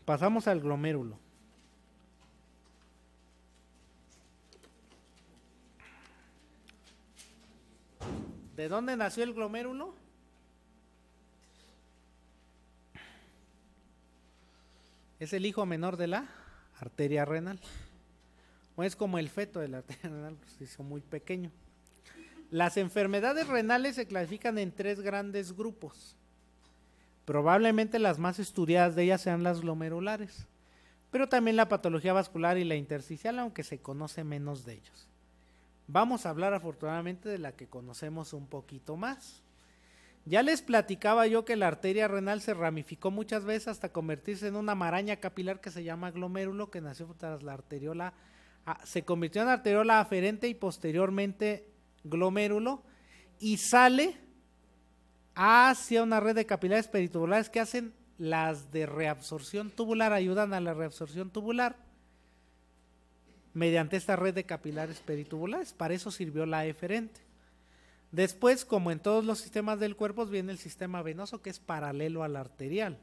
Pasamos al glomérulo. ¿De dónde nació el glomérulo? Es el hijo menor de la arteria renal. O es como el feto de la arteria renal, pues se hizo muy pequeño. Las enfermedades renales se clasifican en 3 grandes grupos. Probablemente las más estudiadas de ellas sean las glomerulares, pero también la patología vascular y la intersticial, aunque se conoce menos de ellos. Vamos a hablar afortunadamente de la que conocemos un poquito más. Ya les platicaba yo que la arteria renal se ramificó muchas veces hasta convertirse en una maraña capilar que se llama glomérulo, que nació tras la arteriola, se convirtió en arteriola aferente y posteriormente glomérulo, y sale hacia una red de capilares peritubulares que hacen las de reabsorción tubular, ayudan a la reabsorción tubular mediante esta red de capilares peritubulares. Para eso sirvió la eferente. Después, como en todos los sistemas del cuerpo, viene el sistema venoso, que es paralelo al arterial.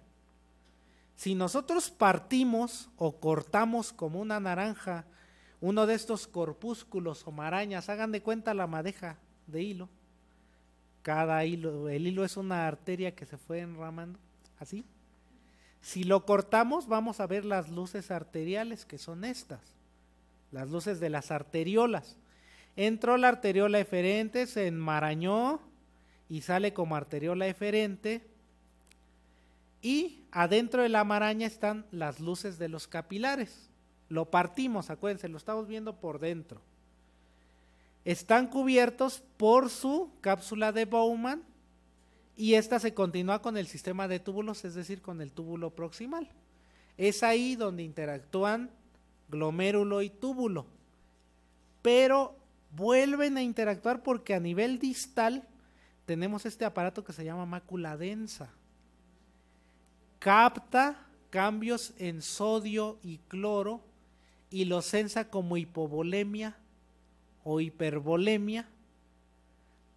Si nosotros partimos o cortamos como una naranja uno de estos corpúsculos o marañas, hagan de cuenta la madeja de hilo. Cada hilo, el hilo es una arteria que se fue enramando, así. Si lo cortamos, vamos a ver las luces arteriales, que son estas, las luces de las arteriolas. Entró la arteriola eferente, se enmarañó y sale como arteriola eferente, y adentro de la maraña están las luces de los capilares. Lo partimos, acuérdense, lo estamos viendo por dentro. Están cubiertos por su cápsula de Bowman, y esta se continúa con el sistema de túbulos, es decir, con el túbulo proximal. Es ahí donde interactúan glomérulo y túbulo, pero vuelven a interactuar porque a nivel distal tenemos este aparato que se llama mácula densa. Capta cambios en sodio y cloro y los sensa como hipovolemia o hipervolemia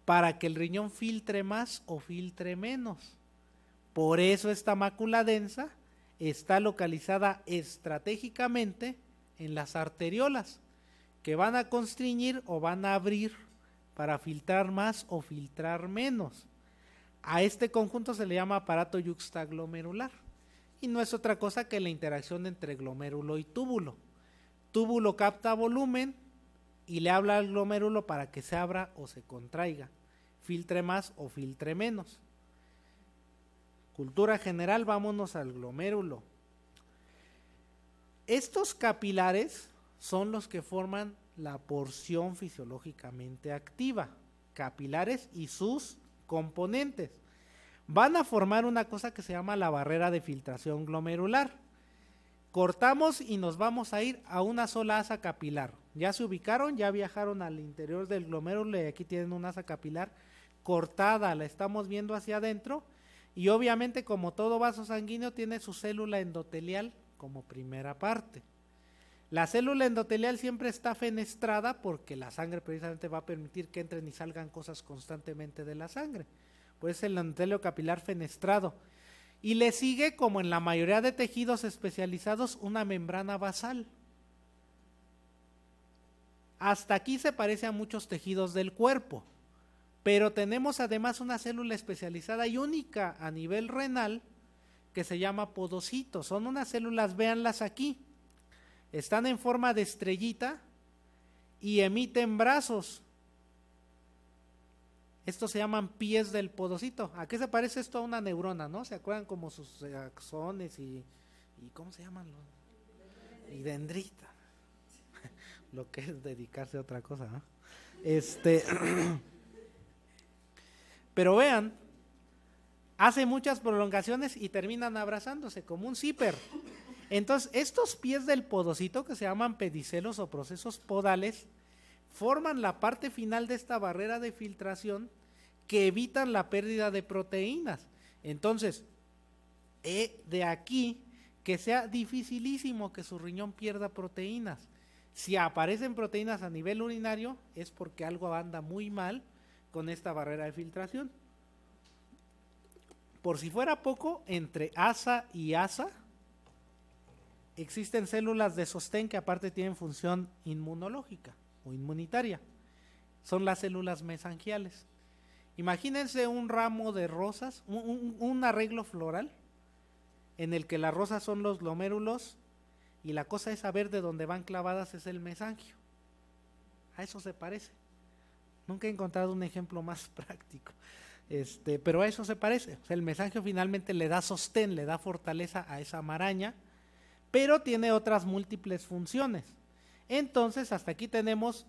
para que el riñón filtre más o filtre menos. Por eso esta mácula densa está localizada estratégicamente en las arteriolas, que van a constriñir o van a abrir para filtrar más o filtrar menos. A este conjunto se le llama aparato yuxtaglomerular, y no es otra cosa que la interacción entre glomérulo y túbulo. Túbulo capta volumen y le habla al glomérulo para que se abra o se contraiga, filtre más o filtre menos. Cultura general, vámonos al glomérulo. Estos capilares son los que forman la porción fisiológicamente activa, capilares y sus componentes. Van a formar una cosa que se llama la barrera de filtración glomerular. Cortamos y nos vamos a ir a una sola asa capilar. Ya se ubicaron, ya viajaron al interior del glomérulo y aquí tienen una asa capilar cortada, la estamos viendo hacia adentro, y obviamente como todo vaso sanguíneo tiene su célula endotelial como primera parte. La célula endotelial siempre está fenestrada porque la sangre precisamente va a permitir que entren y salgan cosas constantemente de la sangre. Pues el endotelio capilar fenestrado. Y le sigue, como en la mayoría de tejidos especializados, una membrana basal. Hasta aquí se parece a muchos tejidos del cuerpo, pero tenemos además una célula especializada y única a nivel renal que se llama podocito. Son unas células, véanlas aquí, están en forma de estrellita y emiten brazos. Estos se llaman pies del podocito. ¿A qué se parece esto? A una neurona, ¿no? ¿Se acuerdan como sus axones y cómo se llaman? Y dendrita. Lo que es dedicarse a otra cosa, ¿no? Pero vean, hace muchas prolongaciones y terminan abrazándose como un zipper. Entonces, estos pies del podocito, que se llaman pedicelos o procesos podales, forman la parte final de esta barrera de filtración que evitan la pérdida de proteínas. Entonces, de aquí que sea dificilísimo que su riñón pierda proteínas. Si aparecen proteínas a nivel urinario es porque algo anda muy mal con esta barrera de filtración. Por si fuera poco, entre asa y asa existen células de sostén que aparte tienen función inmunológica o inmunitaria. Son las células mesangiales. Imagínense un ramo de rosas, un arreglo floral, en el que las rosas son los glomérulos y la cosa esa verde donde van clavadas es el mesangio. A eso se parece. Nunca he encontrado un ejemplo más práctico. Pero a eso se parece. O sea, el mesangio finalmente le da sostén, le da fortaleza a esa maraña, pero tiene otras múltiples funciones. Entonces, hasta aquí tenemos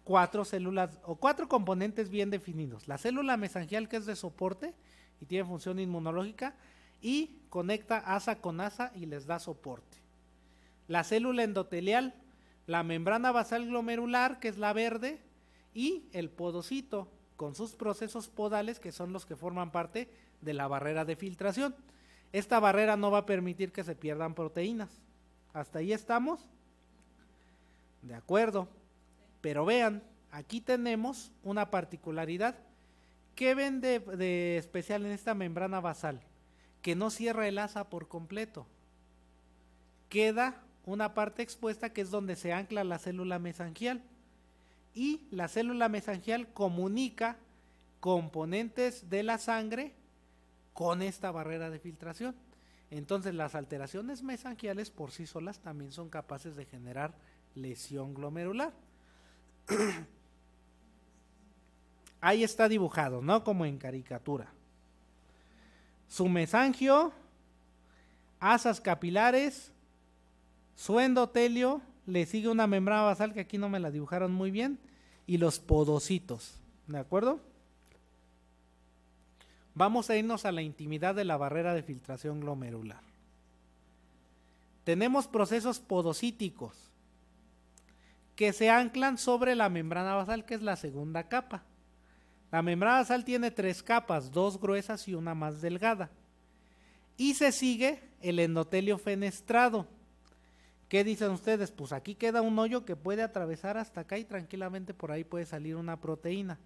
4 células o 4 componentes bien definidos. La célula mesangial, que es de soporte y tiene función inmunológica y conecta asa con asa y les da soporte. La célula endotelial, la membrana basal glomerular, que es la verde, y el podocito con sus procesos podales, que son los que forman parte de la barrera de filtración. Esta barrera no va a permitir que se pierdan proteínas. ¿Hasta ahí estamos? De acuerdo. Pero vean, aquí tenemos una particularidad. ¿Qué ven de especial en esta membrana basal? Que no cierra el asa por completo. Queda una parte expuesta que es donde se ancla la célula mesangial. Y la célula mesangial comunica componentes de la sangre con esta barrera de filtración. Entonces las alteraciones mesangiales por sí solas también son capaces de generar lesión glomerular. Ahí está dibujado, ¿no? Como en caricatura. Su mesangio, asas capilares, su endotelio, le sigue una membrana basal que aquí no me la dibujaron muy bien, y los podocitos, ¿de acuerdo? Vamos a irnos a la intimidad de la barrera de filtración glomerular. Tenemos procesos podocíticos que se anclan sobre la membrana basal, que es la segunda capa. La membrana basal tiene 3 capas, 2 gruesas y una más delgada. Y se sigue el endotelio fenestrado. ¿Qué dicen ustedes? Pues aquí queda un hoyo que puede atravesar hasta acá y tranquilamente por ahí puede salir una proteína.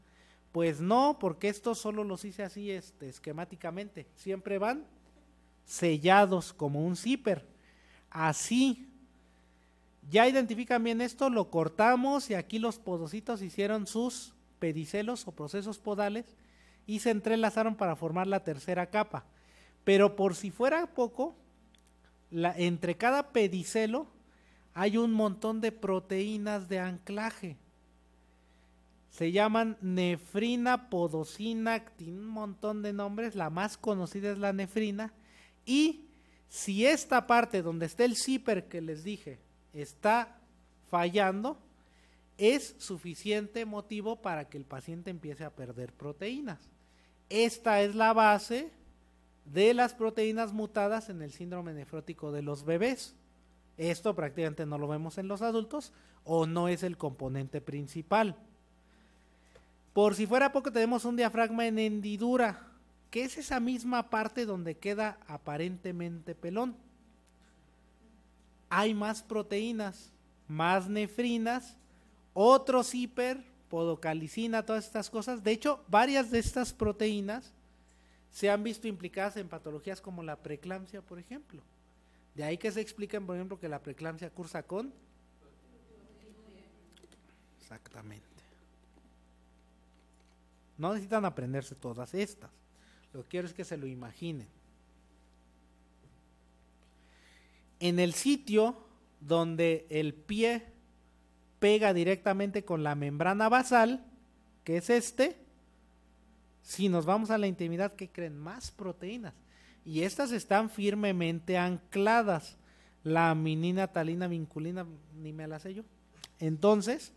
Pues no, porque esto solo los hice así esquemáticamente. Siempre van sellados como un zipper. Así. Ya identifican bien esto, lo cortamos y aquí los podocitos hicieron sus pedicelos o procesos podales y se entrelazaron para formar la tercera capa. Pero por si fuera poco, entre cada pedicelo hay un montón de proteínas de anclaje. Se llaman nefrina, podocina, actina, un montón de nombres. La más conocida es la nefrina. Y si esta parte donde está el zipper que les dije está fallando, es suficiente motivo para que el paciente empiece a perder proteínas. Esta es la base de las proteínas mutadas en el síndrome nefrótico de los bebés. Esto prácticamente no lo vemos en los adultos o no es el componente principal. Por si fuera poco, tenemos un diafragma en hendidura, que es esa misma parte donde queda aparentemente pelón. Hay más proteínas, más nefrinas, otro zipper, podocalicina, todas estas cosas. De hecho, varias de estas proteínas se han visto implicadas en patologías como la preeclampsia, por ejemplo. De ahí que se expliquen, por ejemplo, que la preeclampsia cursa con... Exactamente. No necesitan aprenderse todas estas. Lo que quiero es que se lo imaginen. En el sitio donde el pie pega directamente con la membrana basal, que es si nos vamos a la intimidad, ¿qué creen? Más proteínas. Y estas están firmemente ancladas. La aminina, talina, vinculina, ni me la sé yo. Entonces,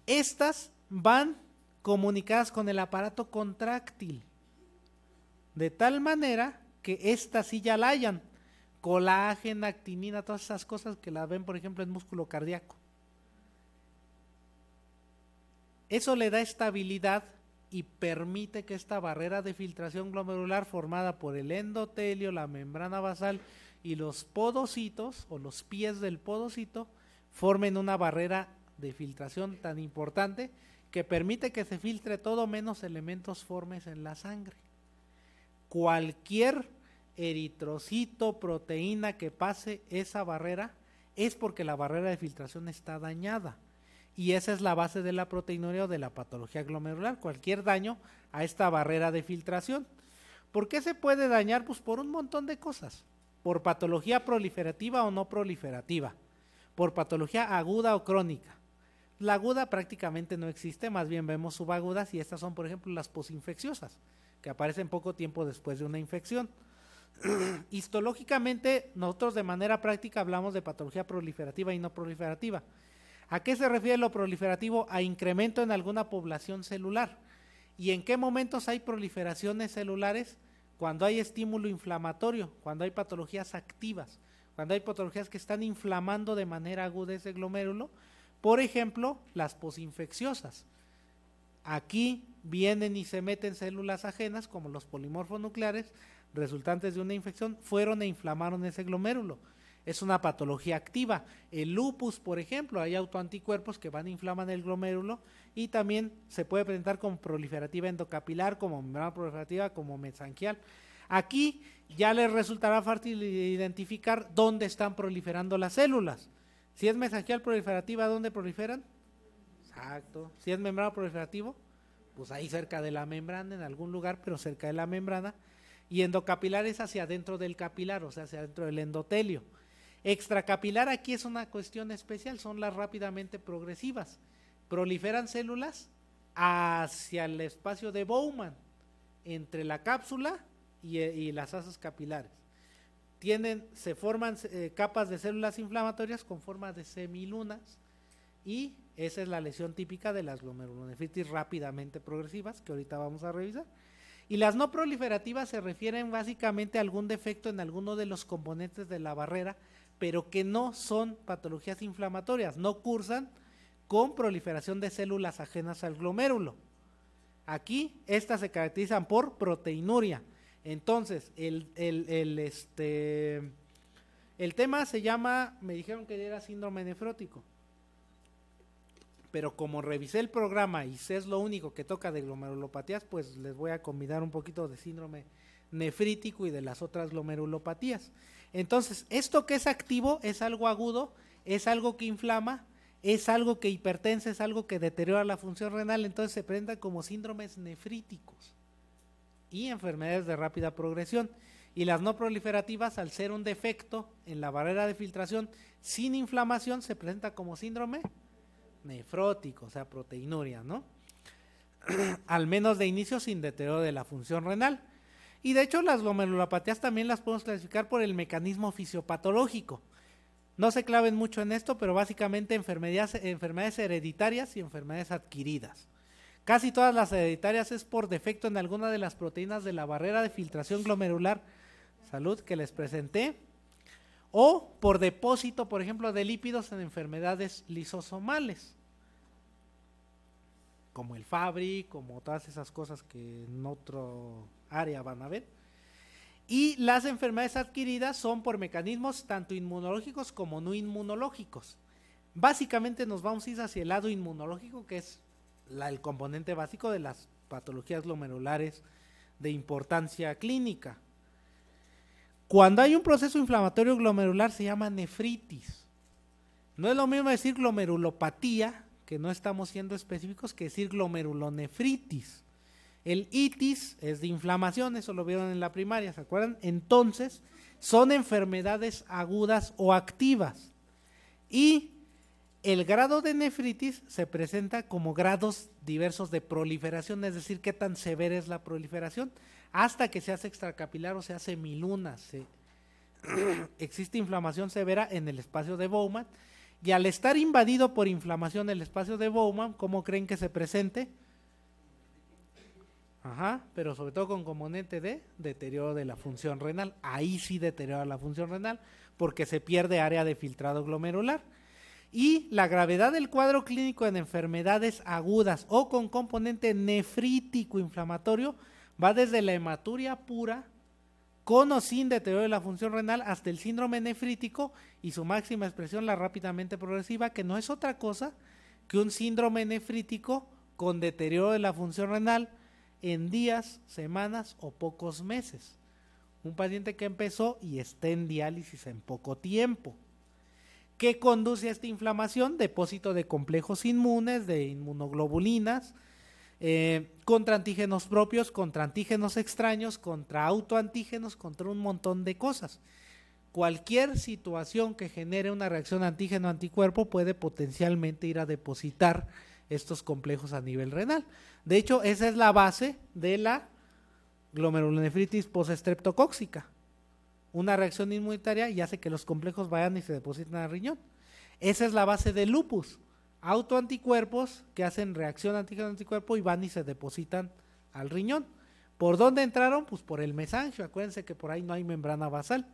estas van comunicadas con el aparato contráctil, de tal manera que estas sí ya la hayan. Colágeno, actinina, todas esas cosas que las ven, por ejemplo, en músculo cardíaco. Eso le da estabilidad y permite que esta barrera de filtración glomerular formada por el endotelio, la membrana basal y los podocitos o los pies del podocito formen una barrera de filtración tan importante que permite que se filtre todo menos elementos formes en la sangre. Cualquier eritrocito, proteína que pase esa barrera, es porque la barrera de filtración está dañada. Y esa es la base de la proteinuria o de la patología glomerular, cualquier daño a esta barrera de filtración. ¿Por qué se puede dañar? Pues por un montón de cosas. Por patología proliferativa o no proliferativa, por patología aguda o crónica. La aguda prácticamente no existe, más bien vemos subagudas, y estas son, por ejemplo, las posinfecciosas, que aparecen poco tiempo después de una infección. Histológicamente, nosotros de manera práctica hablamos de patología proliferativa y no proliferativa. ¿A qué se refiere lo proliferativo? A incremento en alguna población celular. ¿Y en qué momentos hay proliferaciones celulares? Cuando hay estímulo inflamatorio, cuando hay patologías activas, cuando hay patologías que están inflamando de manera aguda ese glomérulo, por ejemplo, las posinfecciosas. Aquí vienen y se meten células ajenas, como los polimorfonucleares, resultantes de una infección, fueron e inflamaron ese glomérulo. Es una patología activa. El lupus, por ejemplo, hay autoanticuerpos que van e inflaman el glomérulo, y también se puede presentar como proliferativa endocapilar, como membrana proliferativa, como mesangial. Aquí ya les resultará fácil identificar dónde están proliferando las células. Si es mesangial proliferativa, ¿dónde proliferan? Exacto. Si es membrana proliferativo, pues ahí cerca de la membrana, en algún lugar, pero cerca de la membrana. Y endocapilar es hacia adentro del capilar, o sea, hacia adentro del endotelio. Extracapilar aquí es una cuestión especial, son las rápidamente progresivas. Proliferan células hacia el espacio de Bowman, entre la cápsula y las asas capilares. Se forman capas de células inflamatorias con forma de semilunas, y esa es la lesión típica de las glomerulonefritis rápidamente progresivas, que ahorita vamos a revisar. Y las no proliferativas se refieren básicamente a algún defecto en alguno de los componentes de la barrera, pero que no son patologías inflamatorias, no cursan con proliferación de células ajenas al glomérulo. Aquí estas se caracterizan por proteinuria. Entonces, el tema se llama, me dijeron que era síndrome nefrótico, pero como revisé el programa y es lo único que toca de glomerulopatías, pues les voy a combinar un poquito de síndrome nefrítico y de las otras glomerulopatías. Entonces, esto que es activo es algo agudo, es algo que inflama, es algo que hipertensa, es algo que deteriora la función renal, entonces se presentan como síndromes nefríticos y enfermedades de rápida progresión. Y las no proliferativas, al ser un defecto en la barrera de filtración sin inflamación, se presenta como síndrome nefrótico, o sea, proteinuria, ¿no? Al menos de inicio sin deterioro de la función renal. Y de hecho las glomerulopatías también las podemos clasificar por el mecanismo fisiopatológico. No se claven mucho en esto, pero básicamente enfermedades hereditarias y enfermedades adquiridas. Casi todas las hereditarias es por defecto en alguna de las proteínas de la barrera de filtración glomerular, salud, que les presenté, o por depósito, por ejemplo, de lípidos en enfermedades lisosomales, como el Fabry, como todas esas cosas que en otro área van a ver. Y las enfermedades adquiridas son por mecanismos tanto inmunológicos como no inmunológicos. Básicamente nos vamos a ir hacia el lado inmunológico, que es el componente básico de las patologías glomerulares de importancia clínica. Cuando hay un proceso inflamatorio glomerular se llama nefritis. No es lo mismo decir glomerulopatía, que no estamos siendo específicos, que decir glomerulonefritis. El itis es de inflamación, eso lo vieron en la primaria, ¿se acuerdan? Entonces, son enfermedades agudas o activas. Y el grado de nefritis se presenta como grados diversos de proliferación, es decir, qué tan severa es la proliferación, hasta que se hace extracapilar o se hace miluna. Existe inflamación severa en el espacio de Bowman, y al estar invadido por inflamación el espacio de Bowman, ¿cómo creen que se presente? Pero sobre todo con componente de deterioro de la función renal. Ahí sí deteriora la función renal porque se pierde área de filtrado glomerular. Y la gravedad del cuadro clínico en enfermedades agudas o con componente nefrítico inflamatorio va desde la hematuria pura, con o sin deterioro de la función renal, hasta el síndrome nefrítico y su máxima expresión, la rápidamente progresiva, que no es otra cosa que un síndrome nefrítico con deterioro de la función renal en días, semanas o pocos meses. un paciente que empezó y está en diálisis en poco tiempo. ¿Qué conduce a esta inflamación? Depósito de complejos inmunes, de inmunoglobulinas, contra antígenos propios, contra antígenos extraños, contra autoantígenos, contra un montón de cosas. Cualquier situación que genere una reacción antígeno-anticuerpo puede potencialmente ir a depositar estos complejos a nivel renal. De hecho, esa es la base de la glomerulonefritis postestreptocóxica. Una reacción inmunitaria y hace que los complejos vayan y se depositen al riñón. Esa es la base del lupus. Autoanticuerpos que hacen reacción antígeno-anticuerpo y van y se depositan al riñón. ¿Por dónde entraron? Pues por el mesangio. Acuérdense que por ahí no hay membrana basal.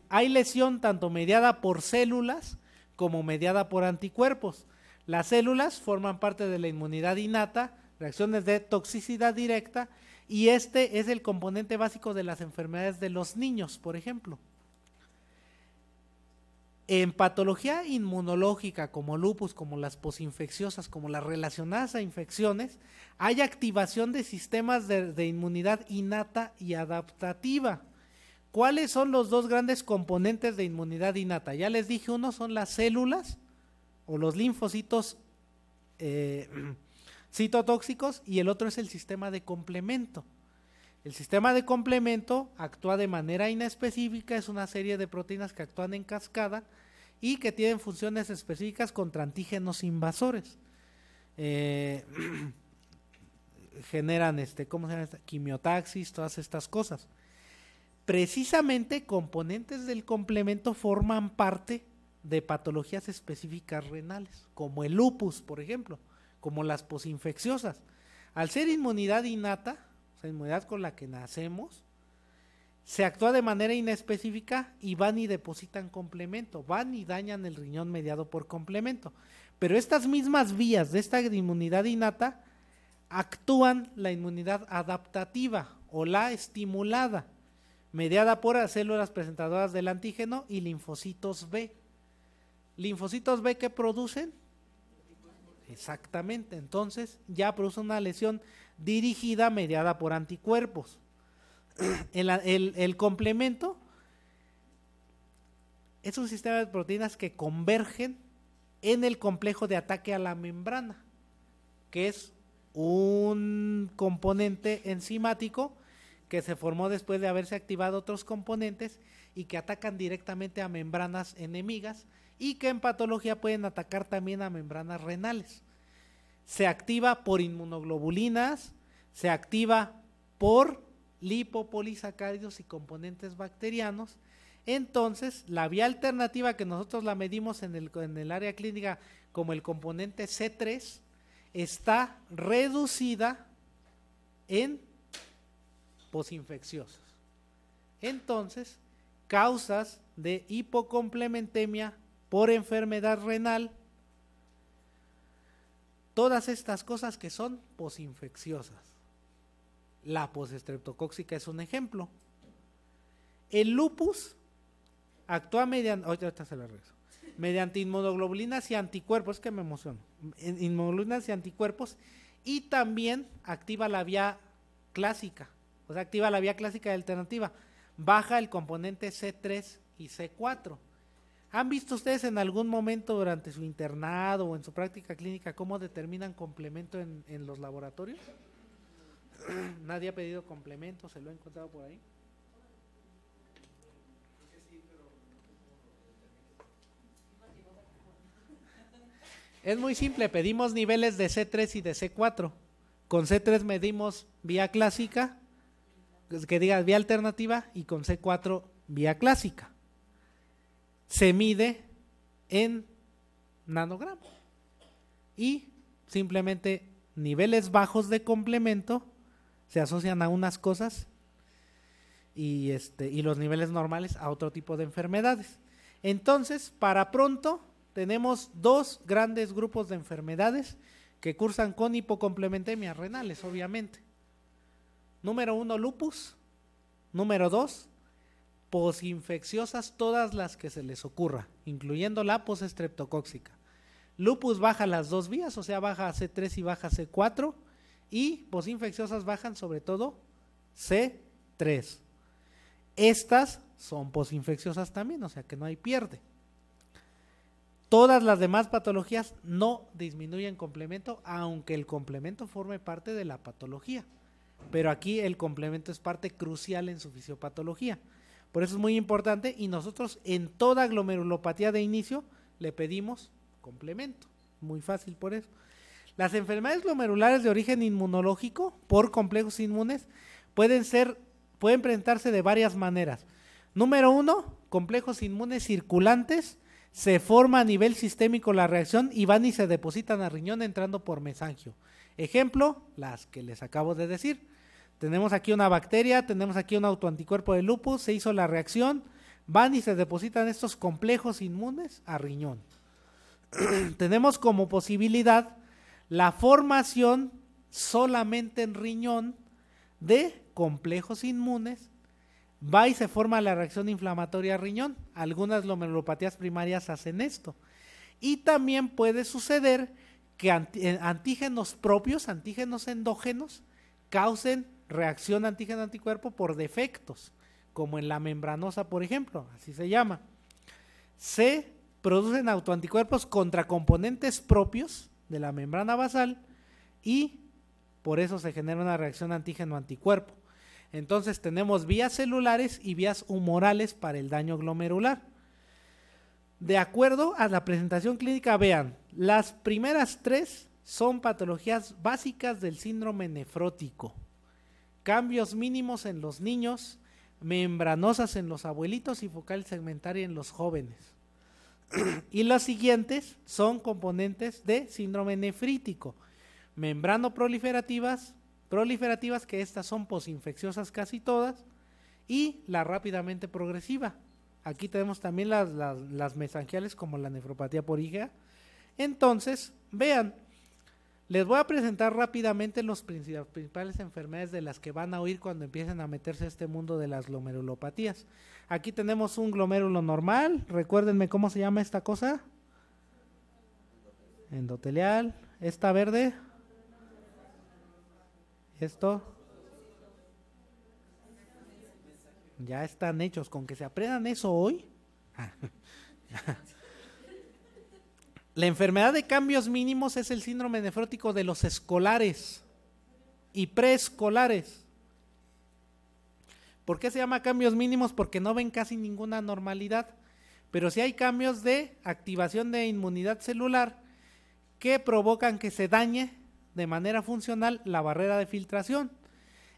Hay lesión tanto mediada por células como mediada por anticuerpos. Las células forman parte de la inmunidad innata, reacciones de toxicidad directa, y este es el componente básico de las enfermedades de los niños, por ejemplo. En patología inmunológica como lupus, como las posinfecciosas, como las relacionadas a infecciones, hay activación de sistemas de inmunidad innata y adaptativa. ¿Cuáles son los dos grandes componentes de inmunidad innata? Ya les dije, uno son las células o los linfocitos citotóxicos y el otro es el sistema de complemento. El sistema de complemento actúa de manera inespecífica, es una serie de proteínas que actúan en cascada y que tienen funciones específicas contra antígenos invasores. Generan ¿cómo se llama? Quimiotaxis, todas estas cosas. Precisamente componentes del complemento forman parte de patologías específicas renales, como el lupus, por ejemplo, como las posinfecciosas. Al ser inmunidad innata, o sea, inmunidad con la que nacemos, se actúa de manera inespecífica y van y depositan complemento, van y dañan el riñón mediado por complemento. Pero estas mismas vías de esta inmunidad innata actúan la inmunidad adaptativa o la estimulada, mediada por las células presentadoras del antígeno y linfocitos B. ¿Linfocitos B qué producen? Exactamente, entonces ya produce una lesión dirigida mediada por anticuerpos. El complemento es un sistema de proteínas que convergen en el complejo de ataque a la membrana, que es un componente enzimático que se formó después de haberse activado otros componentes y que atacan directamente a membranas enemigas y que en patología pueden atacar también a membranas renales. Se activa por inmunoglobulinas, se activa por lipopolisacáridos y componentes bacterianos. Entonces, la vía alternativa que nosotros la medimos en el área clínica como el componente C3 está reducida en posinfecciosas. Entonces, causas de hipocomplementemia por enfermedad renal, todas estas cosas que son posinfecciosas. La postestreptocóxica es un ejemplo. El lupus actúa mediante inmunoglobulinas y anticuerpos, es que me emociono, inmunoglobulinas y anticuerpos, y también activa la vía clásica, o sea, activa la vía clásica y alternativa, baja el componente C3 y C4. ¿Han visto ustedes en algún momento durante su internado o en su práctica clínica cómo determinan complemento en los laboratorios? Nadie ha pedido complemento, ¿se lo ha encontrado por ahí? Es muy simple, pedimos niveles de C3 y de C4. Con C3 medimos vía clásica, que diga vía alternativa, y con C4 vía clásica. Se mide en nanogramos y simplemente niveles bajos de complemento se asocian a unas cosas y los niveles normales a otro tipo de enfermedades. Entonces, para pronto tenemos dos grandes grupos de enfermedades que cursan con hipocomplementemia renales, obviamente. Número 1, lupus. Número 2, posinfecciosas, todas las que se les ocurra, incluyendo la postestreptocóxica. Lupus baja las dos vías, o sea, baja C3 y baja C4, y posinfecciosas bajan sobre todo C3. Estas son posinfecciosas también, o sea que no hay pierde. Todas las demás patologías no disminuyen complemento, aunque el complemento forme parte de la patología. Pero aquí el complemento es parte crucial en su fisiopatología. Por eso es muy importante y nosotros en toda glomerulopatía de inicio le pedimos complemento. Muy fácil por eso. Las enfermedades glomerulares de origen inmunológico por complejos inmunes pueden presentarse de varias maneras. Número 1, complejos inmunes circulantes. Se forma a nivel sistémico la reacción y van y se depositan al riñón entrando por mesangio. Ejemplo, las que les acabo de decir. Tenemos aquí una bacteria, tenemos aquí un autoanticuerpo de lupus, se hizo la reacción, van y se depositan estos complejos inmunes a riñón. Tenemos como posibilidad la formación solamente en riñón de complejos inmunes. Va y se forma la reacción inflamatoria a riñón. Algunas glomerulopatías primarias hacen esto. Y también puede suceder que antígenos propios, antígenos endógenos, causen reacción antígeno-anticuerpo por defectos, como en la membranosa, por ejemplo, así se llama. Se producen autoanticuerpos contra componentes propios de la membrana basal y por eso se genera una reacción antígeno-anticuerpo. Entonces tenemos vías celulares y vías humorales para el daño glomerular. De acuerdo a la presentación clínica, vean, las primeras 3 son patologías básicas del síndrome nefrótico. Cambios mínimos en los niños, membranosas en los abuelitos y focal segmentaria en los jóvenes. Y los siguientes son componentes de síndrome nefrítico, membrano proliferativas, que estas son posinfecciosas casi todas, y la rápidamente progresiva. Aquí tenemos también las mesangiales como la nefropatía por IgA. Entonces, vean, les voy a presentar rápidamente las principales enfermedades de las que van a oír cuando empiecen a meterse a este mundo de las glomerulopatías. Aquí tenemos un glomérulo normal, recuérdenme cómo se llama esta cosa. Endotelial, esta verde. Esto. Ya están hechos, con que se aprendan eso hoy. La enfermedad de cambios mínimos es el síndrome nefrótico de los escolares y preescolares. ¿Por qué se llama cambios mínimos? Porque no ven casi ninguna normalidad, pero sí hay cambios de activación de inmunidad celular que provocan que se dañe de manera funcional la barrera de filtración.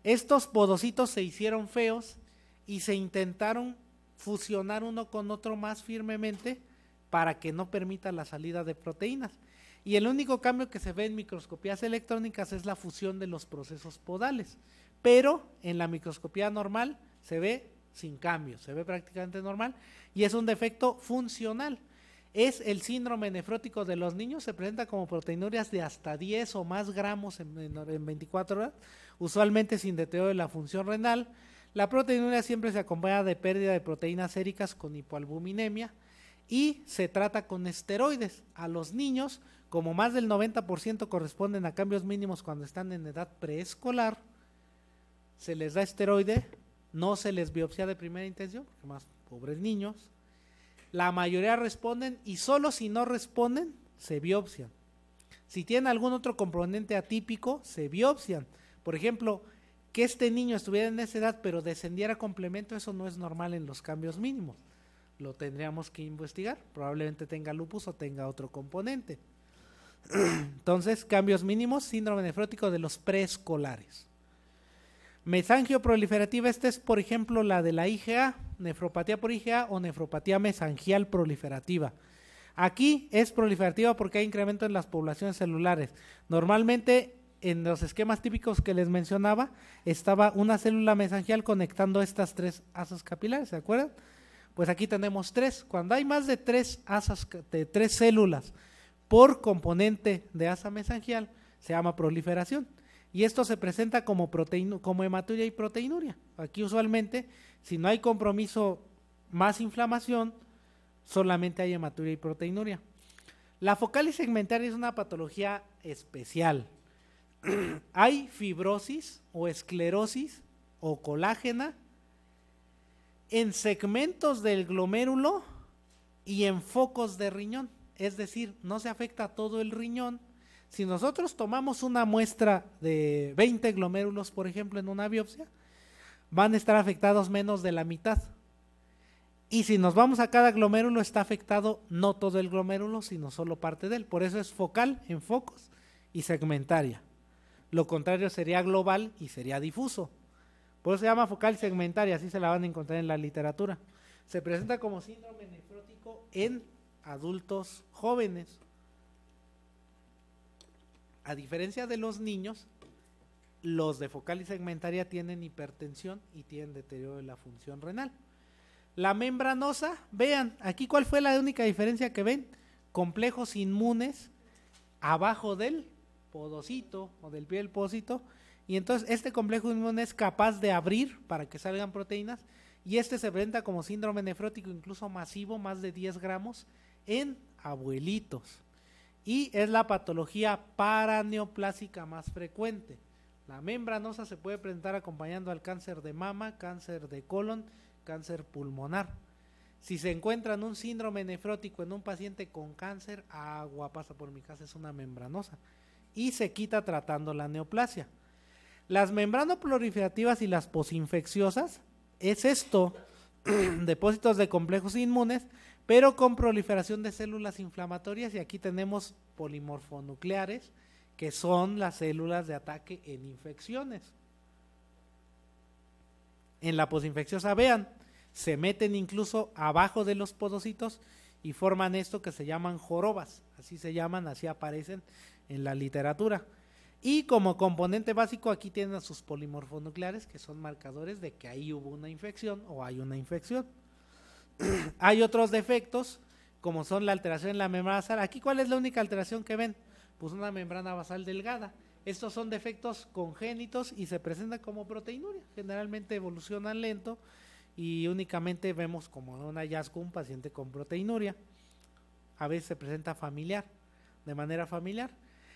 Estos podocitos se hicieron feos y se intentaron fusionar uno con otro más firmemente para que no permita la salida de proteínas. Y el único cambio que se ve en microscopías electrónicas es la fusión de los procesos podales, pero en la microscopía normal se ve sin cambio, se ve prácticamente normal y es un defecto funcional. Es el síndrome nefrótico de los niños, se presenta como proteinurias de hasta 10 o más gramos en 24 horas, usualmente sin deterioro de la función renal. La proteinuria siempre se acompaña de pérdida de proteínas séricas con hipoalbuminemia y se trata con esteroides. A los niños, como más del 90% corresponden a cambios mínimos cuando están en edad preescolar, se les da esteroide, no se les biopsia de primera intención, porque más pobres niños. La mayoría responden y solo si no responden, se biopsian. Si tienen algún otro componente atípico, se biopsian. Por ejemplo, que este niño estuviera en esa edad pero descendiera complemento, eso no es normal en los cambios mínimos. Lo tendríamos que investigar, probablemente tenga lupus o tenga otro componente. Entonces, cambios mínimos, síndrome nefrótico de los preescolares. Mesangio proliferativa, esta es por ejemplo la de la IgA, nefropatía por IgA o nefropatía mesangial proliferativa. Aquí es proliferativa porque hay incremento en las poblaciones celulares. Normalmente en los esquemas típicos que les mencionaba estaba una célula mesangial conectando estas 3 asas capilares, ¿se acuerdan? Pues aquí tenemos 3. Cuando hay más de 3 asas, de 3 células por componente de asa mesangial, se llama proliferación. Y esto se presenta como hematuria y proteinuria. Aquí usualmente, si no hay compromiso más inflamación, solamente hay hematuria y proteinuria. La focal segmentaria es una patología especial. Hay fibrosis o esclerosis o colágena en segmentos del glomérulo y en focos de riñón. Es decir, no se afecta a todo el riñón. Si nosotros tomamos una muestra de 20 glomérulos, por ejemplo, en una biopsia, van a estar afectados menos de la mitad. Y si nos vamos a cada glomérulo, está afectado no todo el glomérulo, sino solo parte de él. Por eso es focal en focos y segmentaria. Lo contrario sería global y sería difuso. Por eso se llama focal y segmentaria, así se la van a encontrar en la literatura. Se presenta como síndrome nefrótico en adultos jóvenes. A diferencia de los niños, los de focal y segmentaria tienen hipertensión y tienen deterioro de la función renal. La membranosa, vean, aquí cuál fue la única diferencia que ven, complejos inmunes abajo del podocito o del pie del podocito, y entonces este complejo inmune es capaz de abrir para que salgan proteínas, y este se presenta como síndrome nefrótico incluso masivo, más de 10 gramos, en abuelitos, y es la patología paraneoplásica más frecuente. La membranosa se puede presentar acompañando al cáncer de mama, cáncer de colon, cáncer pulmonar. Si se encuentra un síndrome nefrótico en un paciente con cáncer, agua pasa por mi casa, es una membranosa y se quita tratando la neoplasia. Las membranoproliferativas y las posinfecciosas es esto, depósitos de complejos inmunes, pero con proliferación de células inflamatorias, y aquí tenemos polimorfonucleares, que son las células de ataque en infecciones. En la posinfecciosa, vean, se meten incluso abajo de los podocitos y forman esto que se llaman jorobas, así se llaman, así aparecen en la literatura. Y como componente básico aquí tienen a sus polimorfonucleares, que son marcadores de que ahí hubo una infección o hay una infección. Hay otros defectos, como son la alteración en la membrana basal. Aquí, ¿cuál es la única alteración que ven? Pues una membrana basal delgada. Estos son defectos congénitos y se presentan como proteinuria. Generalmente evolucionan lento y únicamente vemos como un hallazgo un paciente con proteinuria. A veces se presenta familiar, de manera familiar.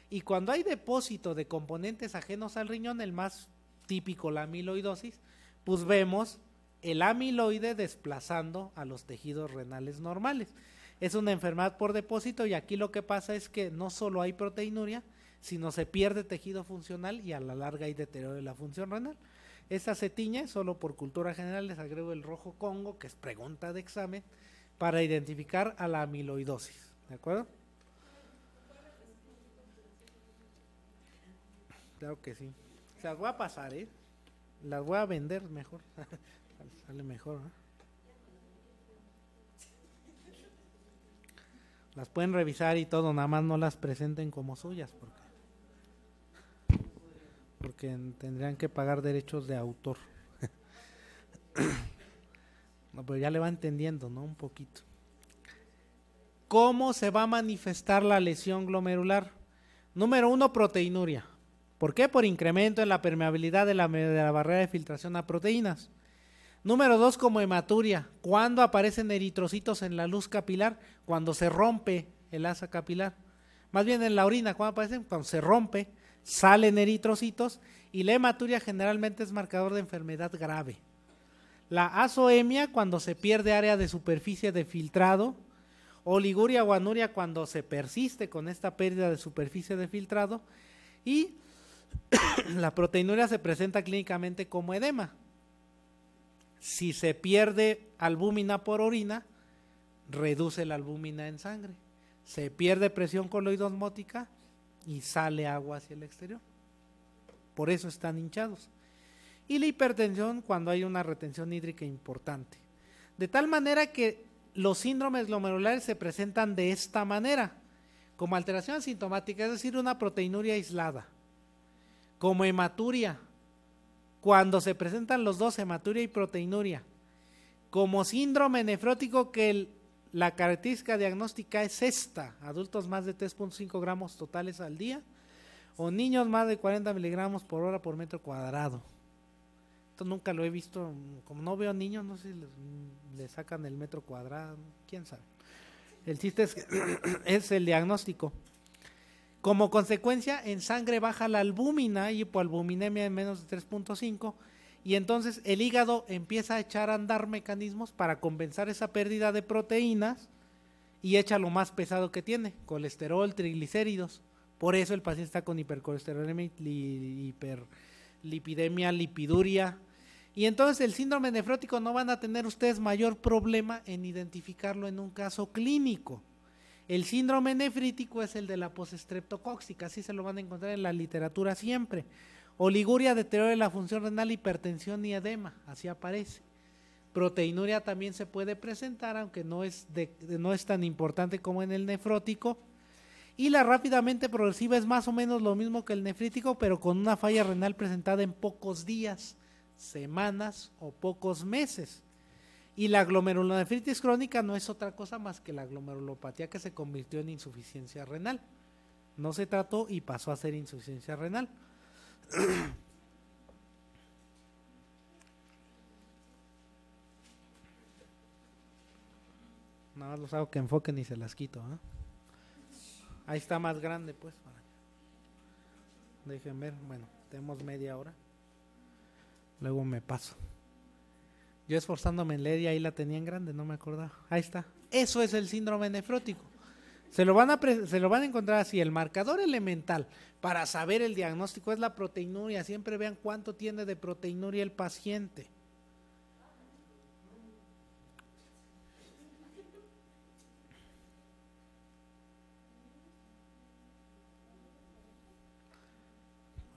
Y cuando hay depósito de componentes ajenos al riñón, el más típico, la amiloidosis, pues vemos el amiloide desplazando a los tejidos renales normales. Es una enfermedad por depósito, y aquí lo que pasa es que no solo hay proteinuria, sino se pierde tejido funcional y a la larga hay deterioro de la función renal. Esa se tiñe, solo por cultura general les agrego el rojo Congo, que es pregunta de examen, para identificar a la amiloidosis. ¿De acuerdo? Claro que sí. Se las voy a pasar, las voy a vender mejor. Sale mejor, ¿eh? Las pueden revisar y todo, nada más no las presenten como suyas, porque tendrían que pagar derechos de autor. No, pero ya le va entendiendo, ¿no? Un poquito. ¿Cómo se va a manifestar la lesión glomerular? Número 1, proteinuria. ¿Por qué? Por incremento en la permeabilidad de la barrera de filtración a proteínas. Número 2, como hematuria. ¿Cuándo aparecen eritrocitos en la luz capilar? Cuando se rompe el asa capilar. Más bien en la orina, ¿cuándo aparecen? Cuando se rompe, salen eritrocitos, y la hematuria generalmente es marcador de enfermedad grave. La azoemia, cuando se pierde área de superficie de filtrado. Oliguria o anuria, cuando se persiste con esta pérdida de superficie de filtrado. Y la proteinuria se presenta clínicamente como edema. Si se pierde albúmina por orina, reduce la albúmina en sangre. Se pierde presión coloidosmótica y sale agua hacia el exterior. Por eso están hinchados. Y la hipertensión, cuando hay una retención hídrica importante. De tal manera que los síndromes glomerulares se presentan de esta manera, como alteración asintomática, es decir, una proteinuria aislada. Como hematuria, cuando se presentan los dos, hematuria y proteinuria. Como síndrome nefrótico, que la característica diagnóstica es esta: adultos más de 3.5 gramos totales al día, o niños más de 40 miligramos por hora por metro cuadrado. Esto nunca lo he visto, como no veo niños, no sé si le sacan el metro cuadrado, quién sabe. El chiste es que es el diagnóstico. Como consecuencia, en sangre baja la albúmina, hipoalbuminemia de menos de 3.5, y entonces el hígado empieza a echar a andar mecanismos para compensar esa pérdida de proteínas y echa lo más pesado que tiene, colesterol, triglicéridos. Por eso el paciente está con hipercolesterolemia, hiperlipidemia, lipiduria. Y entonces el síndrome nefrótico no van a tener ustedes mayor problema en identificarlo en un caso clínico. El síndrome nefrítico es el de la postestreptocóxica, así se lo van a encontrar en la literatura siempre. Oliguria, deterioro de la función renal, hipertensión y edema, así aparece. Proteinuria también se puede presentar, aunque no es tan importante como en el nefrótico. Y la rápidamente progresiva es más o menos lo mismo que el nefrítico, pero con una falla renal presentada en pocos días, semanas o pocos meses. Y la glomerulonefritis crónica no es otra cosa más que la glomerulopatía que se convirtió en insuficiencia renal. No se trató y pasó a ser insuficiencia renal. Nada más los hago que enfoquen y se las quito, ¿eh? Ahí está más grande, pues. Dejen ver, bueno, tenemos media hora. Luego me paso. Yo esforzándome en leer y ahí la tenía en grande, no me acordaba. Ahí está. Eso es el síndrome nefrótico. Se lo van a encontrar así. El marcador elemental para saber el diagnóstico es la proteinuria. Siempre vean cuánto tiene de proteinuria el paciente.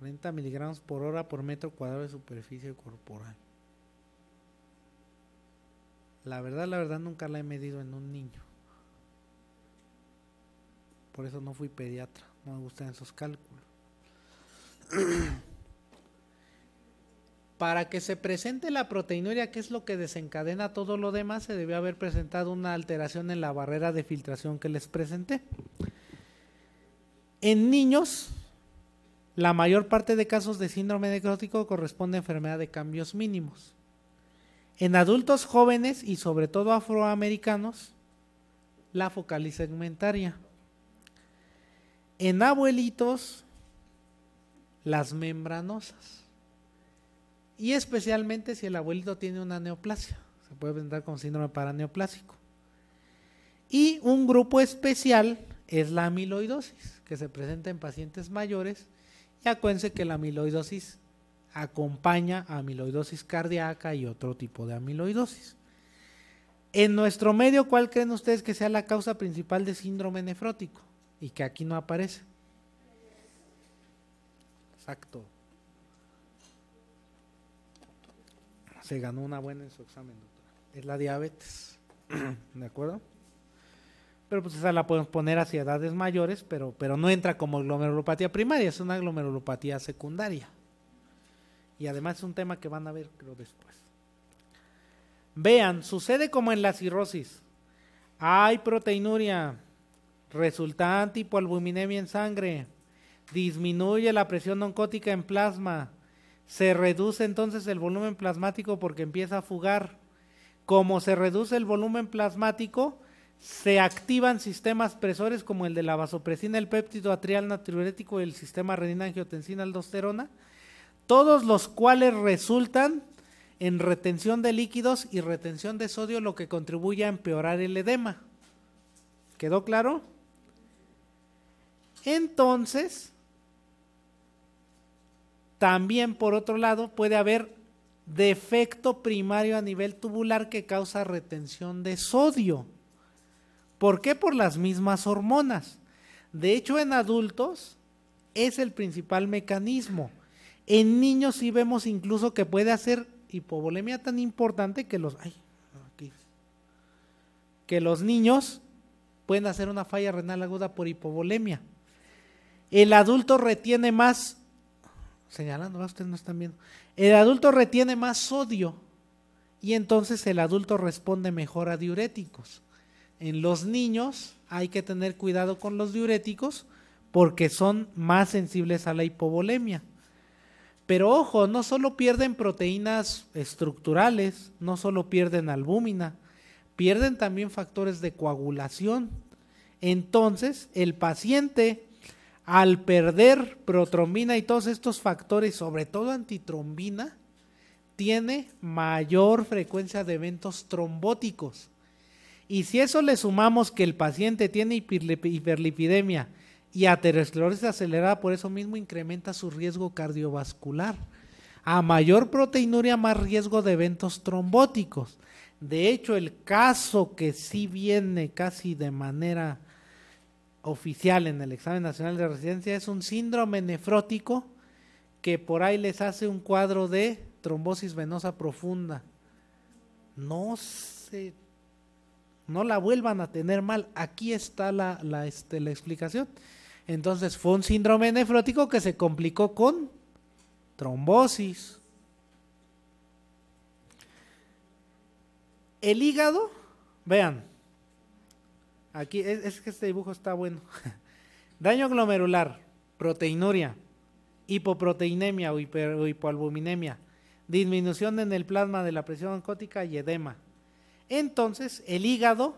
...40 miligramos por hora por metro cuadrado de superficie corporal. La verdad nunca la he medido en un niño. Por eso no fui pediatra, no me gustan esos cálculos. Para que se presente la proteinuria, que es lo que desencadena todo lo demás, se debió haber presentado una alteración en la barrera de filtración que les presenté. En niños, la mayor parte de casos de síndrome nefrótico corresponde a enfermedad de cambios mínimos. En adultos jóvenes y sobre todo afroamericanos, la focalisegmentaria. En abuelitos, las membranosas. Y especialmente si el abuelito tiene una neoplasia, se puede presentar con síndrome paraneoplásico. Y un grupo especial es la amiloidosis, que se presenta en pacientes mayores. Y acuérdense que la amiloidosis acompaña a amiloidosis cardíaca y otro tipo de amiloidosis. En nuestro medio, ¿cuál creen ustedes que sea la causa principal de síndrome nefrótico? Y que aquí no aparece. Exacto. Se ganó una buena en su examen, doctora. Es la diabetes. ¿De acuerdo? Pero pues esa la podemos poner hacia edades mayores, pero no entra como glomerulopatía primaria, es una glomerulopatía secundaria. Y además es un tema que van a ver, creo, después. Vean, sucede como en la cirrosis. Hay proteinuria, resultante hipoalbuminemia en sangre, disminuye la presión oncótica en plasma, se reduce entonces el volumen plasmático porque empieza a fugar. Como se reduce el volumen plasmático, se activan sistemas presores como el de la vasopresina, el péptido atrial natriurético y el sistema renina-angiotensina-aldosterona, todos los cuales resultan en retención de líquidos y retención de sodio, lo que contribuye a empeorar el edema. ¿Quedó claro? Entonces, también por otro lado puede haber defecto primario a nivel tubular que causa retención de sodio. ¿Por qué? Por las mismas hormonas. De hecho, en adultos es el principal mecanismo. En niños sí vemos incluso que puede hacer hipovolemia tan importante que los niños pueden hacer una falla renal aguda por hipovolemia. El adulto retiene más, señalando, ustedes no están viendo, el adulto retiene más sodio y entonces el adulto responde mejor a diuréticos. En los niños hay que tener cuidado con los diuréticos porque son más sensibles a la hipovolemia. Pero ojo, no solo pierden proteínas estructurales, no solo pierden albúmina, pierden también factores de coagulación. Entonces, el paciente, al perder protrombina y todos estos factores, sobre todo antitrombina, tiene mayor frecuencia de eventos trombóticos. Y si eso le sumamos que el paciente tiene hiperlipidemia y aterosclerosis acelerada, por eso mismo incrementa su riesgo cardiovascular. A mayor proteinuria, más riesgo de eventos trombóticos. De hecho, el caso que sí viene casi de manera oficial en el examen nacional de residencia es un síndrome nefrótico que por ahí les hace un cuadro de trombosis venosa profunda. No la vuelvan a tener mal. Aquí está la explicación. Entonces fue un síndrome nefrótico que se complicó con trombosis. El hígado, vean, aquí es que este dibujo está bueno. Daño glomerular, proteinuria, hipoproteinemia o hipoalbuminemia, disminución en el plasma de la presión oncótica y edema. Entonces, el hígado,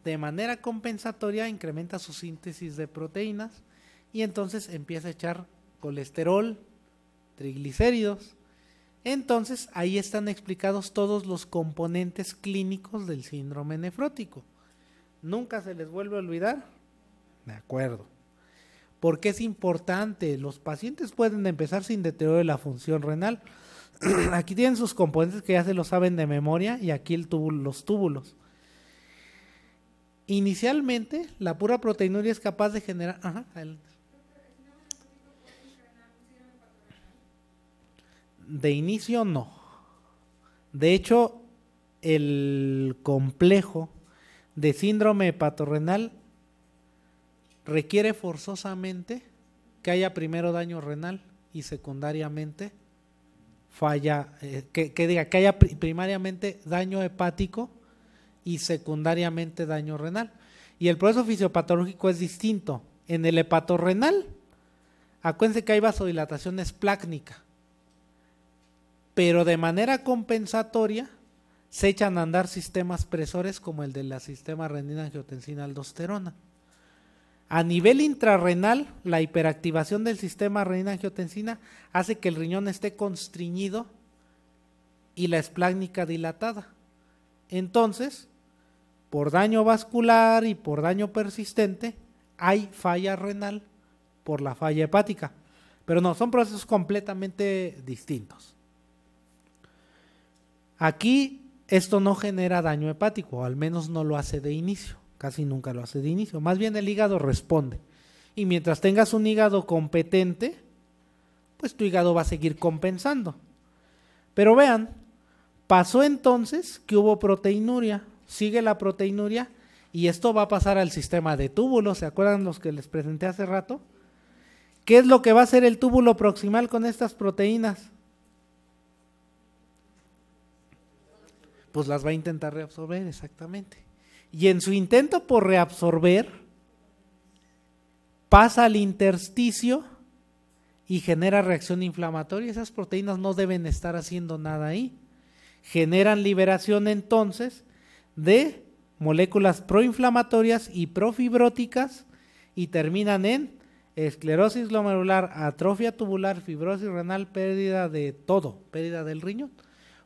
de manera compensatoria, incrementa su síntesis de proteínas y entonces empieza a echar colesterol, triglicéridos. Entonces, ahí están explicados todos los componentes clínicos del síndrome nefrótico. ¿Nunca se les vuelve a olvidar? De acuerdo. ¿Por qué es importante? Los pacientes pueden empezar sin deterioro de la función renal. Aquí tienen sus componentes que ya se lo saben de memoria y aquí los túbulos. Inicialmente, la pura proteinuria es capaz de generar... De inicio no. De hecho, el complejo de síndrome hepatorrenal requiere forzosamente que haya primero daño renal y secundariamente falla, que haya primariamente daño hepático y secundariamente daño renal. Y el proceso fisiopatológico es distinto. En el hepatorrenal, acuérdense que hay vasodilatación esplácnica, pero de manera compensatoria se echan a andar sistemas presores como el de la sistema renina-angiotensina-aldosterona. A nivel intrarrenal, la hiperactivación del sistema renina-angiotensina hace que el riñón esté constriñido y la esplácnica dilatada. Entonces, por daño vascular y por daño persistente, hay falla renal por la falla hepática. Pero no, son procesos completamente distintos. Aquí esto no genera daño hepático, o al menos no lo hace de inicio, casi nunca lo hace de inicio, más bien el hígado responde. Y mientras tengas un hígado competente, pues tu hígado va a seguir compensando. Pero vean, pasó entonces que hubo proteinuria, sigue la proteinuria y esto va a pasar al sistema de túbulos, ¿se acuerdan los que les presenté hace rato? ¿Qué es lo que va a hacer el túbulo proximal con estas proteínas? Pues las va a intentar reabsorber, exactamente. Y en su intento por reabsorber, pasa al intersticio y genera reacción inflamatoria. Esas proteínas no deben estar haciendo nada ahí. Generan liberación entonces de moléculas proinflamatorias y profibróticas y terminan en esclerosis glomerular, atrofia tubular, fibrosis renal, pérdida de todo, pérdida del riñón.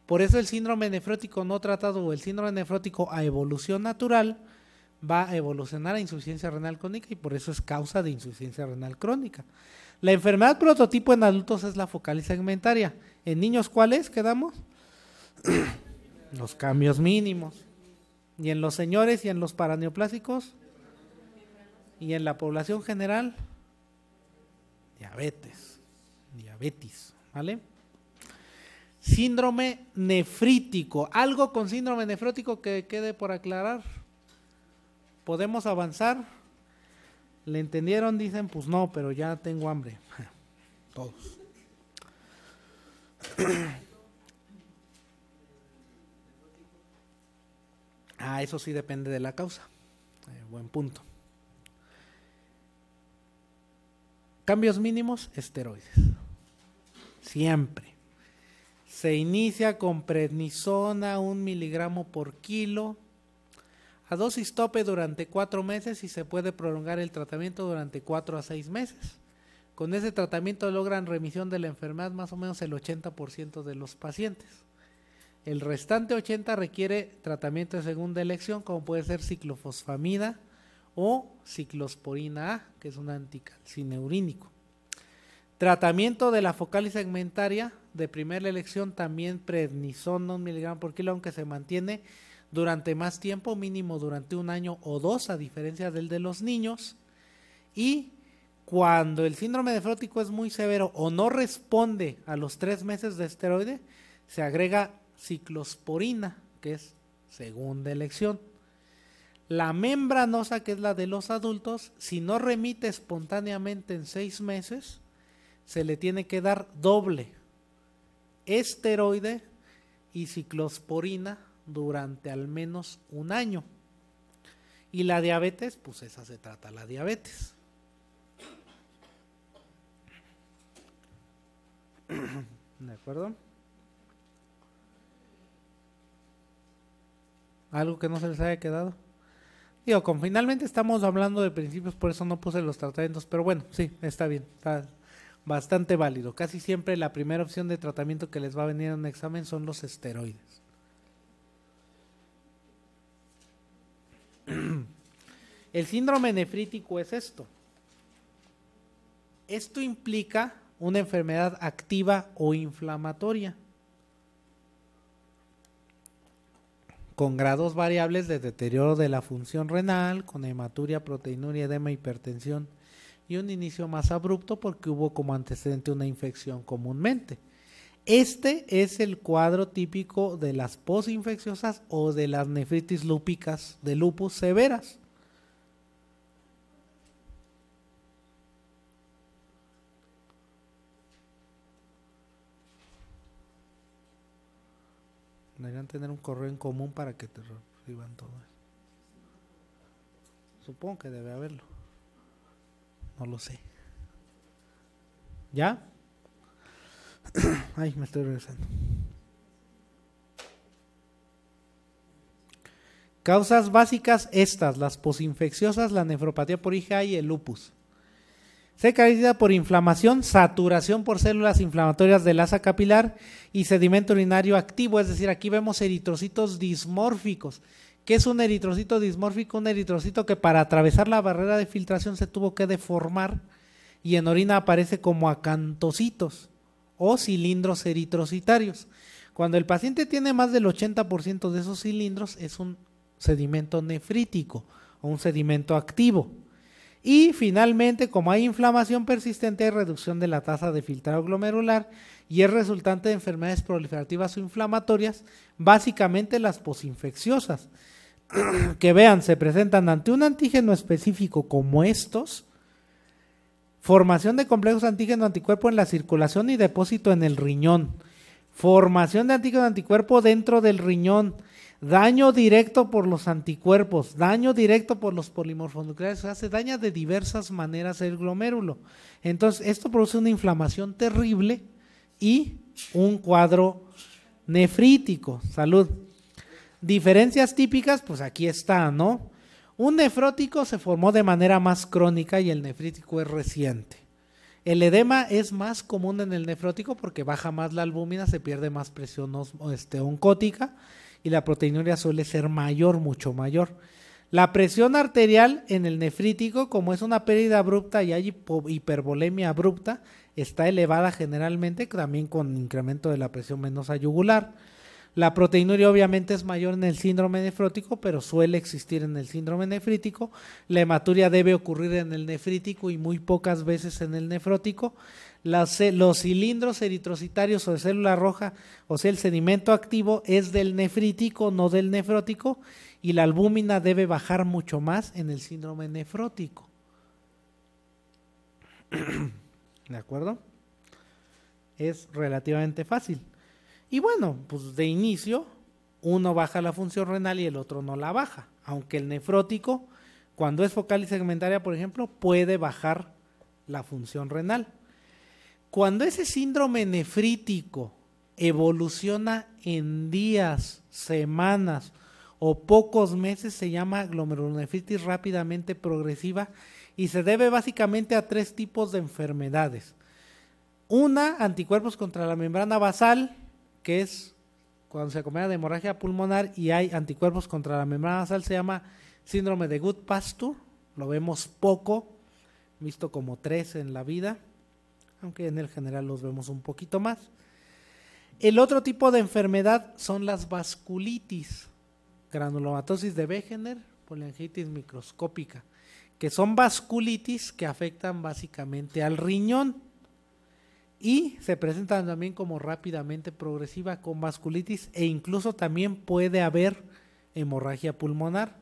Por eso el síndrome nefrótico no tratado o el síndrome nefrótico a evolución natural va a evolucionar a insuficiencia renal crónica y por eso es causa de insuficiencia renal crónica. La enfermedad prototipo en adultos es la focal segmentaria. ¿En niños cuáles quedamos? Los cambios mínimos. ¿Y en los señores y en los paraneoplásicos? ¿Y en la población general? Diabetes, ¿vale? Síndrome nefrítico. ¿Algo con síndrome nefrótico que quede por aclarar? ¿Podemos avanzar? ¿Le entendieron? Dicen, pues no, pero ya tengo hambre. Todos. Eso sí depende de la causa. Buen punto. Cambios mínimos, esteroides. Siempre. Se inicia con prednisona 1 miligramo por kilo a dosis tope durante 4 meses y se puede prolongar el tratamiento durante 4 a 6 meses. Con ese tratamiento logran remisión de la enfermedad más o menos el 80% de los pacientes. El restante 80% requiere tratamiento de segunda elección, como puede ser ciclofosfamida o ciclosporina A, que es un anticalcineurínico. Tratamiento de la focal y segmentaria de primera elección, también prednisona 1 miligramo por kilo, aunque se mantiene durante más tiempo, mínimo durante 1 año o 2, a diferencia del de los niños. Y cuando el síndrome nefrótico es muy severo o no responde a los 3 meses de esteroide, se agrega ciclosporina, que es segunda elección. La membranosa, que es la de los adultos, si no remite espontáneamente en 6 meses, se le tiene que dar doble esteroide y ciclosporina durante al menos 1 año. Y la diabetes, pues esa se trata la diabetes. ¿De acuerdo? ¿Algo que no se les haya quedado? Digo, finalmente estamos hablando de principios, por eso no puse los tratamientos, pero bueno, sí, está bien, está bastante válido. Casi siempre la primera opción de tratamiento que les va a venir en un examen son los esteroides. El síndrome nefrítico es esto. Esto implica una enfermedad activa o inflamatoria, con grados variables de deterioro de la función renal, con hematuria, proteinuria, edema, hipertensión y un inicio más abrupto porque hubo como antecedente una infección comúnmente. Este es el cuadro típico de las posinfecciosas o de las nefritis lúpicas de lupus severas. Deberían tener un correo en común para que te reciban todo eso. Supongo que debe haberlo. No lo sé. ¿Ya? Ay, me estoy regresando. Causas básicas estas: las posinfecciosas, la nefropatía por IgA y el lupus. Se caracteriza por inflamación, saturación por células inflamatorias del asa capilar y sedimento urinario activo, es decir, aquí vemos eritrocitos dismórficos. ¿Qué es un eritrocito dismórfico? Un eritrocito que para atravesar la barrera de filtración se tuvo que deformar y en orina aparece como acantocitos o cilindros eritrocitarios. Cuando el paciente tiene más del 80% de esos cilindros, es un sedimento nefrítico o un sedimento activo. Y finalmente, como hay inflamación persistente, hay reducción de la tasa de filtrado glomerular y es resultante de enfermedades proliferativas o inflamatorias, básicamente las posinfecciosas, que vean, se presentan ante un antígeno específico como estos, formación de complejos antígeno-anticuerpo en la circulación y depósito en el riñón, formación de antígeno-anticuerpo dentro del riñón, daño directo por los anticuerpos, daño directo por los polimorfonucleares, o sea, se daña de diversas maneras el glomérulo. Entonces, esto produce una inflamación terrible y un cuadro nefrítico. Salud. Diferencias típicas, pues aquí está, ¿no? Un nefrótico se formó de manera más crónica y el nefrítico es reciente. El edema es más común en el nefrótico porque baja más la albúmina, se pierde más presión oncótica y la proteinuria suele ser mayor, mucho mayor. La presión arterial en el nefrítico, como es una pérdida abrupta y hay hipervolemia abrupta, está elevada generalmente, también con incremento de la presión venosa yugular. La proteinuria obviamente es mayor en el síndrome nefrótico, pero suele existir en el síndrome nefrítico. La hematuria debe ocurrir en el nefrítico y muy pocas veces en el nefrótico. Los cilindros eritrocitarios o de célula roja, o sea, el sedimento activo es del nefrítico, no del nefrótico, y la albúmina debe bajar mucho más en el síndrome nefrótico. ¿De acuerdo? Es relativamente fácil. Y bueno, pues de inicio, uno baja la función renal y el otro no la baja, aunque el nefrótico, cuando es focal y segmentaria, por ejemplo, puede bajar la función renal. Cuando ese síndrome nefrítico evoluciona en días, semanas o pocos meses, se llama glomerulonefritis rápidamente progresiva y se debe básicamente a 3 tipos de enfermedades. Una, anticuerpos contra la membrana basal, que es cuando se acompaña de hemorragia pulmonar y hay anticuerpos contra la membrana basal, se llama síndrome de Goodpasture, lo vemos poco, visto como 3 en la vida, aunque en el general los vemos un poquito más. El otro tipo de enfermedad son las vasculitis, granulomatosis de Wegener, poliangitis microscópica, que son vasculitis que afectan básicamente al riñón y se presentan también como rápidamente progresiva con vasculitis e incluso también puede haber hemorragia pulmonar.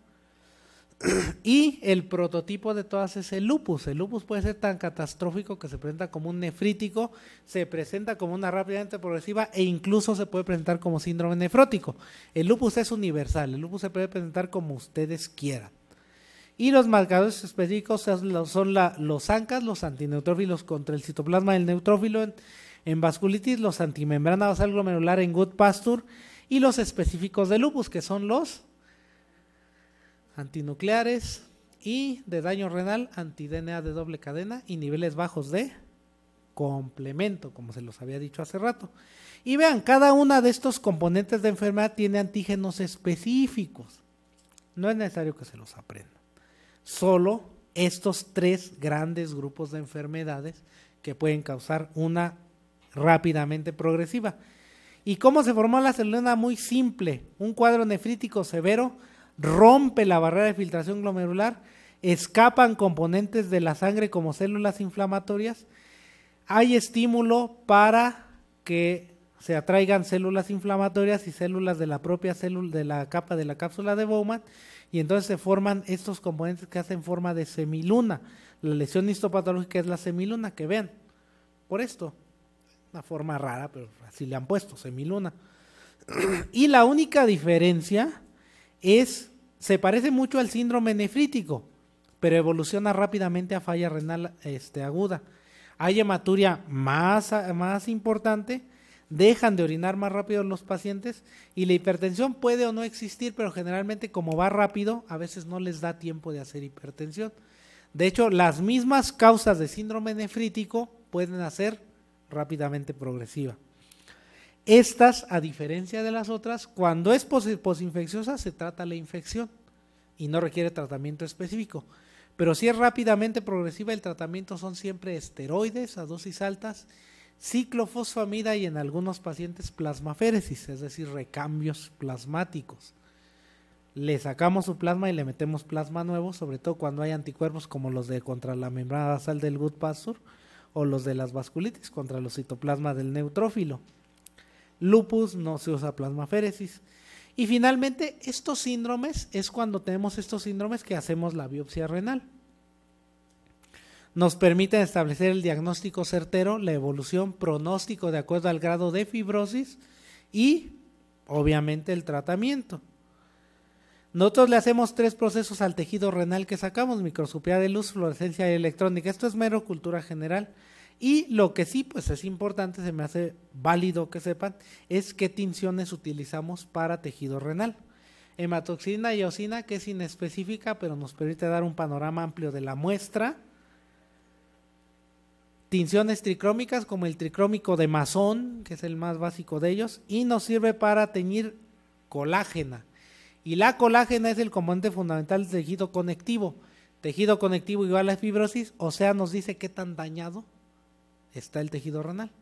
Y el prototipo de todas es el lupus. El lupus puede ser tan catastrófico que se presenta como un nefrítico, se presenta como una rápidamente progresiva e incluso se puede presentar como síndrome nefrótico. El lupus es universal, el lupus se puede presentar como ustedes quieran. Y los marcadores específicos son los ANCAs, los antineutrófilos contra el citoplasma del neutrófilo en vasculitis, los antimembrana basal glomerular en Goodpasture y los específicos de lupus, que son los antinucleares y de daño renal, anti-DNA de doble cadena y niveles bajos de complemento, como se los había dicho hace rato. Y vean, cada una de estos componentes de enfermedad tiene antígenos específicos. No es necesario que se los aprendan. Solo estos 3 grandes grupos de enfermedades que pueden causar una rápidamente progresiva. ¿Y cómo se formó la celulona? Muy simple. Un cuadro nefrítico severo rompe la barrera de filtración glomerular, escapan componentes de la sangre como células inflamatorias, hay estímulo para que se atraigan células inflamatorias y células de la propia célula de la capa de la cápsula de Bowman y entonces se forman estos componentes que hacen forma de semiluna. La lesión histopatológica es la semiluna, que vean, por esto, una forma rara, pero así le han puesto, semiluna. Y la única diferencia se parece mucho al síndrome nefrítico, pero evoluciona rápidamente a falla renal aguda. Hay hematuria más importante, dejan de orinar más rápido los pacientes y la hipertensión puede o no existir, pero generalmente como va rápido, a veces no les da tiempo de hacer hipertensión. De hecho, las mismas causas de síndrome nefrítico pueden hacer rápidamente progresiva. Estas, a diferencia de las otras, cuando es posinfecciosa se trata la infección y no requiere tratamiento específico. Pero si es rápidamente progresiva, el tratamiento son siempre esteroides a dosis altas, ciclofosfamida y en algunos pacientes plasmaféresis, es decir, recambios plasmáticos. Le sacamos su plasma y le metemos plasma nuevo, sobre todo cuando hay anticuerpos como los de contra la membrana basal del Goodpasture o los de las vasculitis contra los citoplasmas del neutrófilo. Lupus no se usa plasmaféresis. Y finalmente, estos síndromes es cuando tenemos estos síndromes que hacemos la biopsia renal. Nos permiten establecer el diagnóstico certero, la evolución, pronóstico de acuerdo al grado de fibrosis y obviamente el tratamiento. Nosotros le hacemos 3 procesos al tejido renal que sacamos: microscopía de luz, fluorescencia electrónica. Esto es mero cultura general. Y lo que sí pues es importante, se me hace válido que sepan, es qué tinciones utilizamos para tejido renal. Hematoxina y eosina, que es inespecífica, pero nos permite dar un panorama amplio de la muestra. Tinciones tricrómicas, como el tricrómico de Masson, que es el más básico de ellos, y nos sirve para teñir colágena. Y la colágena es el componente fundamental del tejido conectivo. Tejido conectivo igual a fibrosis, o sea, nos dice qué tan dañado está el tejido renal.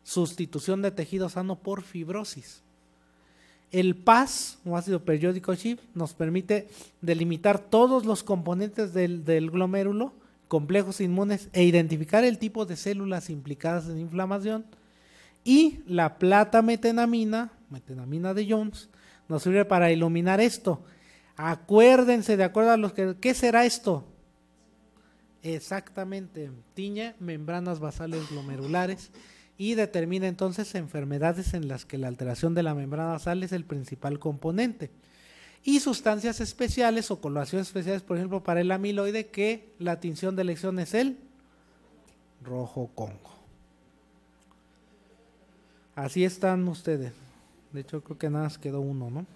Sustitución de tejido sano por fibrosis. El PAS, o ácido periódico Schiff, nos permite delimitar todos los componentes del glomérulo, complejos inmunes, e identificar el tipo de células implicadas en inflamación. Y la plata metenamina de Jones, nos sirve para iluminar esto. Acuérdense, de acuerdo a los que, ¿qué será esto? Exactamente, tiñe membranas basales glomerulares y determina entonces enfermedades en las que la alteración de la membrana basal es el principal componente. Y sustancias especiales o coloraciones especiales, por ejemplo, para el amiloide, que la tinción de elección es el rojo Congo. Así están ustedes. De hecho, creo que nada más quedó uno, ¿no?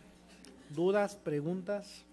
¿Dudas, preguntas?